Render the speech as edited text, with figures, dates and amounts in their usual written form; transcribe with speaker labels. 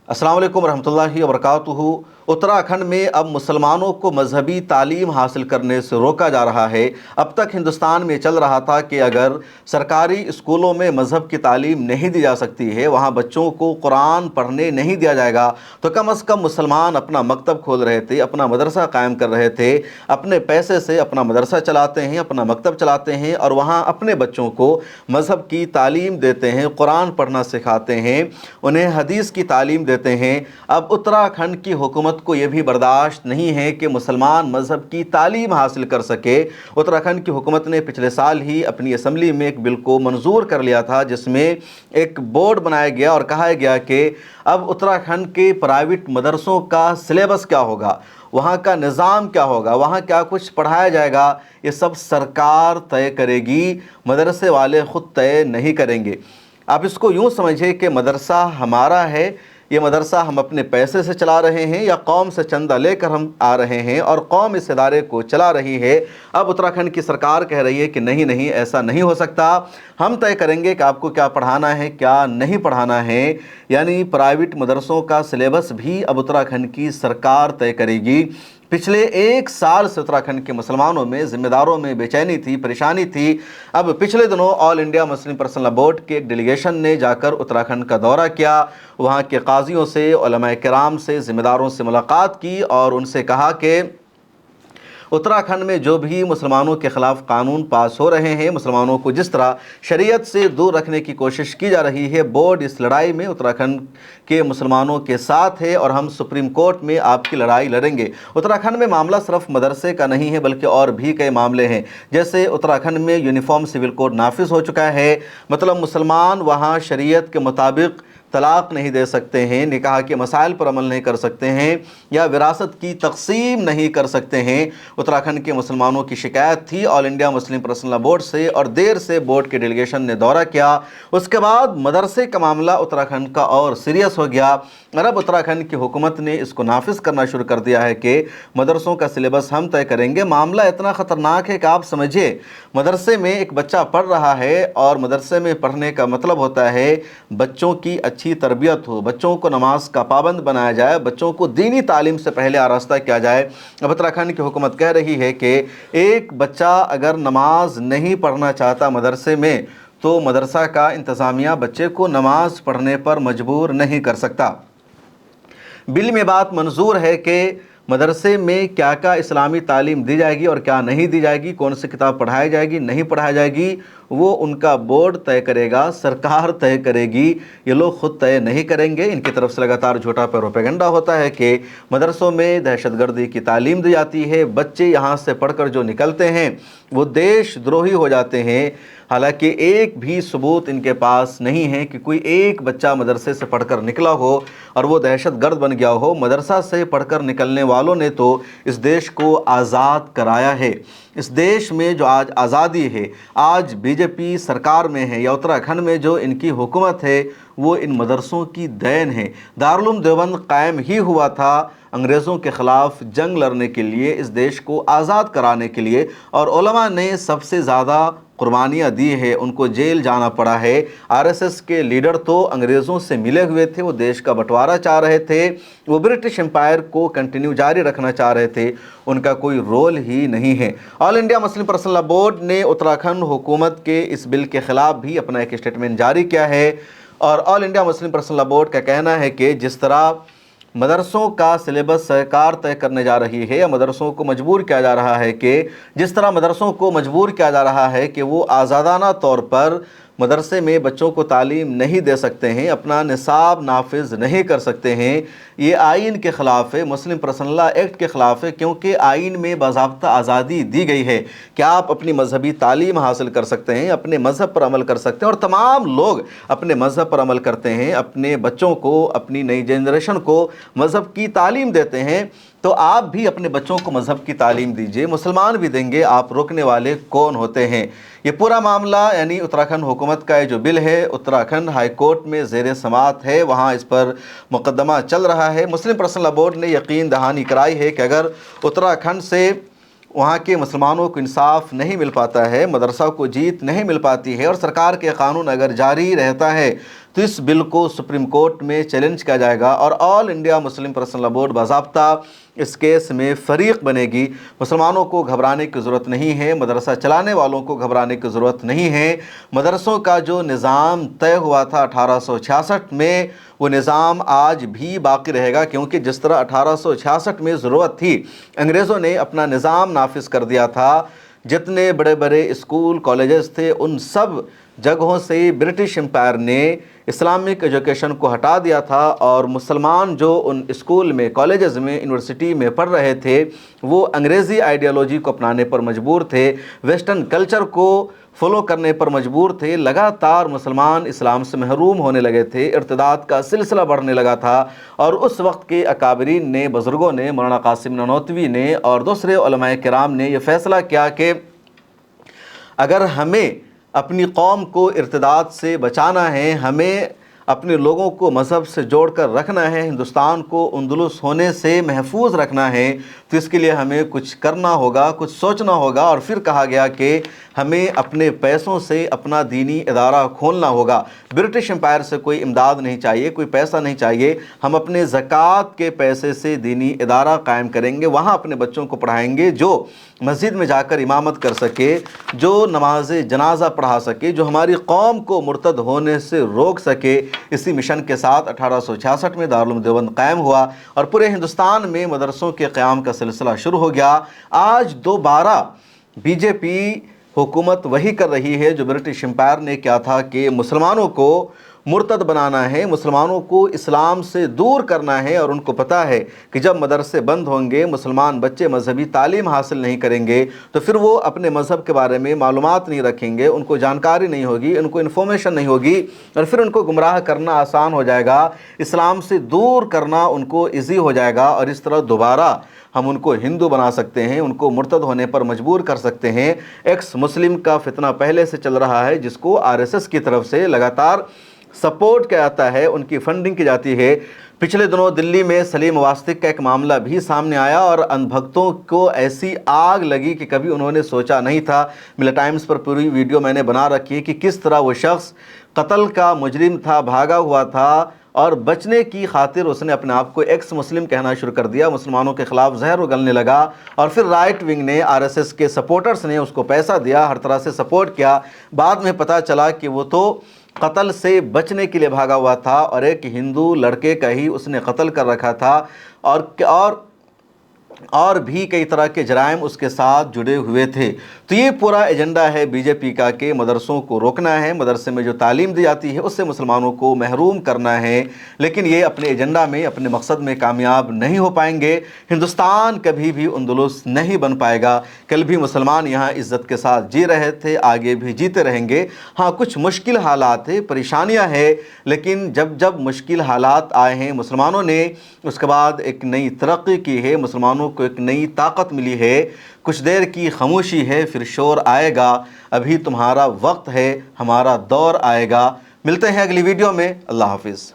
Speaker 1: अस्सलाम वालेकुम रहमतुल्लाहि व बरकातुहू। उत्तराखंड में अब मुसलमानों को मजहबी तालीम हासिल करने से रोका जा रहा है। अब तक हिंदुस्तान में चल रहा था कि अगर सरकारी स्कूलों में मज़हब की तालीम नहीं दी जा सकती है, वहाँ बच्चों को कुरान पढ़ने नहीं दिया जाएगा, तो कम अज़ कम मुसलमान अपना मकतब खोल रहे थे, अपना मदरसा कायम कर रहे थे, अपने पैसे से अपना मदरसा चलाते हैं, अपना मकतब चलाते हैं और वहाँ अपने बच्चों को मज़हब की तालीम देते हैं, कुरान पढ़ना सिखाते हैं, उन्हें हदीस की तालीम देते हैं। अब उत्तराखंड की हुकूमत को यह भी बर्दाश्त नहीं है कि मुसलमान मज़हब की तालीम हासिल कर सके। उत्तराखंड की हुकूमत ने पिछले साल ही अपनी असम्बली में एक बिल को मंजूर कर लिया था, जिसमें एक बोर्ड बनाया गया और कहा गया कि अब उत्तराखंड के प्राइवेट मदरसों का सिलेबस क्या होगा, वहाँ का निज़ाम क्या होगा, वहाँ क्या कुछ पढ़ाया जाएगा, ये सब सरकार तय करेगी, मदरसे वाले ख़ुद तय नहीं करेंगे। आप इसको यूँ समझिए कि मदरसा हमारा है, ये मदरसा हम अपने पैसे से चला रहे हैं या कौम से चंदा लेकर हम आ रहे हैं और कौम इस इदारे को चला रही है। अब उत्तराखंड की सरकार कह रही है कि नहीं नहीं, ऐसा नहीं हो सकता, हम तय करेंगे कि आपको क्या पढ़ाना है क्या नहीं पढ़ाना है। यानी प्राइवेट मदरसों का सिलेबस भी अब उत्तराखंड की सरकार तय करेगी। पिछले एक साल से उत्तराखंड के मुसलमानों में, ज़िम्मेदारों में बेचैनी थी, परेशानी थी। अब पिछले दिनों all India Muslim personal law board के एक डेलीगेशन ने जाकर उत्तराखंड का दौरा किया, वहाँ के काजियों से, उलमाए किराम से, ज़िम्मेदारों से मुलाकात की और उनसे कहा कि उत्तराखंड में जो भी मुसलमानों के ख़िलाफ़ कानून पास हो रहे हैं, मुसलमानों को जिस तरह शरीयत से दूर रखने की कोशिश की जा रही है, बोर्ड इस लड़ाई में उत्तराखंड के मुसलमानों के साथ है और हम सुप्रीम कोर्ट में आपकी लड़ाई लड़ेंगे। उत्तराखंड में मामला सिर्फ मदरसे का नहीं है, बल्कि और भी कई मामले हैं। जैसे उत्तराखंड में यूनिफॉर्म सिविल कोड नाफिज हो चुका है, मतलब मुसलमान वहाँ शरीयत के मुताबिक तलाक़ नहीं दे सकते हैं, निकाह के मसाइल पर अमल नहीं कर सकते हैं या विरासत की तकसीम नहीं कर सकते हैं। उत्तराखंड के मुसलमानों की शिकायत थी all India Muslim personal law board से और देर से बोर्ड के डेलीगेशन ने दौरा किया। उसके बाद मदरसे का मामला उत्तराखंड का और सीरियस हो गया और अब उत्तराखंड की हुकूमत ने इसको नाफिज करना शुरू कर दिया है कि मदरसों का सिलेबस हम तय करेंगे। मामला इतना ख़तरनाक है कि आप समझिए, मदरसे में एक बच्चा पढ़ रहा है और मदरसे में पढ़ने का मतलब होता है बच्चों की अच्छी तरबियत हो, बच्चों को नमाज का पाबंद बनाया जाए, बच्चों को दीनी तालीम से पहले आरास्ता किया जाए। अब उत्तराखंड की हुकूमत कह रही है कि एक बच्चा अगर नमाज नहीं पढ़ना चाहता मदरसे में, तो मदरसा का इंतज़ामिया बच्चे को नमाज पढ़ने पर मजबूर नहीं कर सकता। बिल में बात मंजूर है कि मदरसे में क्या क्या इस्लामी तालीम दी जाएगी और क्या नहीं दी जाएगी, कौन सी किताब पढ़ाई जाएगी नहीं पढ़ाई जाएगी, वो उनका बोर्ड तय करेगा, सरकार तय करेगी, ये लोग खुद तय नहीं करेंगे। इनकी तरफ से लगातार झूठा प्रोपेगेंडा होता है कि मदरसों में दहशतगर्दी की तालीम दी जाती है, बच्चे यहाँ से पढ़कर जो निकलते हैं वो देशद्रोही हो जाते हैं। हालांकि एक भी सबूत इनके पास नहीं है कि कोई एक बच्चा मदरसे से पढ़कर निकला हो और वो दहशतगर्द बन गया हो। मदरसा से पढ़कर निकलने वालों ने तो इस देश को आज़ाद कराया है। इस देश में जो आज आज़ादी है, आज बीजेपी सरकार में है या उत्तराखंड में जो इनकी हुकूमत है, वो इन मदरसों की देन है। दारुल उलूम देवबंद कायम ही हुआ था अंग्रेज़ों के ख़िलाफ़ जंग लड़ने के लिए, इस देश को आज़ाद कराने के लिए, और उलमा ने सबसे ज़्यादा कुर्बानियाँ दी है, उनको जेल जाना पड़ा है। आरएसएस के लीडर तो अंग्रेज़ों से मिले हुए थे, वो देश का बंटवारा चाह रहे थे, वो ब्रिटिश एम्पायर को कंटिन्यू जारी रखना चाह रहे थे, उनका कोई रोल ही नहीं है। All India Muslim personal law board ने उत्तराखंड हुकूमत के इस बिल के ख़िलाफ़ भी अपना एक स्टेटमेंट जारी किया है और all India Muslim personal law board का कहना है कि जिस तरह मदरसों का सिलेबस सरकार तय करने जा रही है या मदरसों को मजबूर किया जा रहा है कि जिस तरह मदरसों को मजबूर किया जा रहा है कि वो आज़ादाना तौर पर मदरसे में बच्चों को तालीम नहीं दे सकते हैं, अपना निसाब नाफिज नहीं कर सकते हैं, ये आइन के ख़िलाफ़ है, मुस्लिम पर्सनल लॉ एक्ट के ख़िलाफ़ है, क्योंकि आइन में बाज़ाब्ता आज़ादी दी गई है कि आप अपनी मजहबी तालीम हासिल कर सकते हैं, अपने मज़हब पर अमल कर सकते हैं और तमाम लोग अपने मज़हब पर अमल करते हैं, अपने बच्चों को, अपनी नई जनरेशन को मज़हब की तालीम देते हैं। तो आप भी अपने बच्चों को मज़हब की तालीम दीजिए, मुसलमान भी देंगे, आप रोकने वाले कौन होते हैं। ये पूरा मामला यानी उत्तराखंड हुकूमत का जो बिल है, उत्तराखंड हाई कोर्ट में ज़ेर समाअत है, वहाँ इस पर मुकदमा चल रहा है। मुस्लिम पर्सनल लॉ बोर्ड ने यकीन दहानी कराई है कि अगर उत्तराखंड से वहाँ के मुसलमानों को इंसाफ नहीं मिल पाता है, मदरसा को जीत नहीं मिल पाती है और सरकार के कानून अगर जारी रहता है, تو اس بل کو سپریم کورٹ میں چیلنج کیا جائے گا اور آل انڈیا مسلم پرسنل لا بورڈ باضابطہ اس کیس میں فریق بنے گی۔ مسلمانوں کو گھبرانے کی ضرورت نہیں ہے، مدرسہ چلانے والوں کو گھبرانے کی ضرورت نہیں ہے۔ مدرسوں کا جو نظام طے ہوا تھا 1866 میں، وہ نظام آج بھی باقی رہے گا، کیونکہ جس طرح 1866 میں ضرورت تھی، انگریزوں نے اپنا نظام نافذ کر دیا تھا۔ جتنے بڑے بڑے اسکول کالجز تھے، ان سب جگہوں سے برٹش امپائر نے اسلامک ایجوکیشن کو ہٹا دیا تھا، اور مسلمان جو ان اسکول میں، کالجز میں، یونیورسٹی میں پڑھ رہے تھے، وہ انگریزی آئیڈیالوجی کو اپنانے پر مجبور تھے، ویسٹرن کلچر کو فالو کرنے پر مجبور تھے۔ لگاتار مسلمان اسلام سے محروم ہونے لگے تھے، ارتداد کا سلسلہ بڑھنے لگا تھا، اور اس وقت کے اکابرین نے، بزرگوں نے، مولانا قاسم نانوتوی نے اور دوسرے علماء کرام نے یہ فیصلہ کیا کہ اگر ہمیں اپنی قوم کو ارتداد سے بچانا ہے، ہمیں اپنے لوگوں کو مذہب سے جوڑ کر رکھنا ہے، ہندوستان کو اندلس ہونے سے محفوظ رکھنا ہے، تو اس کے لیے ہمیں کچھ کرنا ہوگا، کچھ سوچنا ہوگا۔ اور پھر کہا گیا کہ ہمیں اپنے پیسوں سے اپنا دینی ادارہ کھولنا ہوگا۔ برٹش امپائر سے کوئی امداد نہیں چاہیے، کوئی پیسہ نہیں چاہیے، ہم اپنے زکوٰۃ کے پیسے سے دینی ادارہ قائم کریں گے، وہاں اپنے بچوں کو پڑھائیں گے، جو مسجد میں جا کر امامت کر سکے، جو نماز جنازہ پڑھا سکے، جو ہماری قوم کو مرتد ہونے سے روک سکے۔ اسی مشن کے ساتھ 1866 میں دارالعلوم دیوبند قائم ہوا، اور پورے ہندوستان میں مدرسوں کے قیام کا سلسلہ شروع ہو گیا۔ آج دوبارہ بی جے پی حکومت وہی کر رہی ہے جو برٹش امپائر نے کیا تھا، کہ مسلمانوں کو مرتد بنانا ہے، مسلمانوں کو اسلام سے دور کرنا ہے، اور ان کو پتہ ہے کہ جب مدرسے بند ہوں گے، مسلمان بچے مذہبی تعلیم حاصل نہیں کریں گے، تو پھر وہ اپنے مذہب کے بارے میں معلومات نہیں رکھیں گے، ان کو جانکاری نہیں ہوگی، ان کو انفارمیشن نہیں ہوگی، اور پھر ان کو گمراہ کرنا آسان ہو جائے گا، اسلام سے دور کرنا ان کو ایزی ہو جائے گا، اور اس طرح دوبارہ ہم ان کو ہندو بنا سکتے ہیں، ان کو مرتد ہونے پر مجبور کر سکتے ہیں۔ ایکس مسلم کا فتنہ پہلے سے چل رہا ہے، جس کو RSS کی طرف سے لگاتار سپورٹ کیا جاتا ہے، ان کی فنڈنگ کی جاتی ہے۔ پچھلے دنوں دلی میں سلیم واسطق کا ایک معاملہ بھی سامنے آیا، اور ان بھکتوں کو ایسی آگ لگی کہ کبھی انہوں نے سوچا نہیں تھا۔ ملا ٹائمز پر پوری ویڈیو میں نے بنا رکھی ہے کہ کس طرح وہ شخص قتل کا مجرم تھا، بھاگا ہوا تھا، اور بچنے کی خاطر اس نے اپنے آپ کو ایکس مسلم کہنا شروع کر دیا، مسلمانوں کے خلاف زہر اگلنے لگا، اور پھر رائٹ ونگ نے، RSS کے سپورٹرز نے اس کو پیسہ دیا، ہر طرح سے سپورٹ کیا۔ بعد میں پتہ چلا کہ وہ تو قتل سے بچنے کے لیے بھاگا ہوا تھا، اور ایک ہندو لڑکے کا ہی اس نے قتل کر رکھا تھا، اور بھی کئی طرح کے جرائم اس کے ساتھ جڑے ہوئے تھے۔ تو یہ پورا ایجنڈا ہے بی جے پی کا کہ مدرسوں کو روکنا ہے، مدرسے میں جو تعلیم دی جاتی ہے اس سے مسلمانوں کو محروم کرنا ہے، لیکن یہ اپنے ایجنڈا میں، اپنے مقصد میں کامیاب نہیں ہو پائیں گے۔ ہندوستان کبھی بھی اندلس نہیں بن پائے گا۔ کل بھی مسلمان یہاں عزت کے ساتھ جی رہے تھے، آگے بھی جیتے رہیں گے۔ ہاں، کچھ مشکل حالات ہیں، پریشانیاں ہیں، لیکن جب مشکل حالات آئے ہیں، مسلمانوں نے اس کے بعد ایک نئی ترقی کی ہے، مسلمانوں کو ایک نئی طاقت ملی ہے۔ کچھ دیر کی خاموشی ہے، پھر شور آئے گا۔ ابھی تمہارا وقت ہے، ہمارا دور آئے گا۔ ملتے ہیں اگلی ویڈیو میں۔ اللہ حافظ۔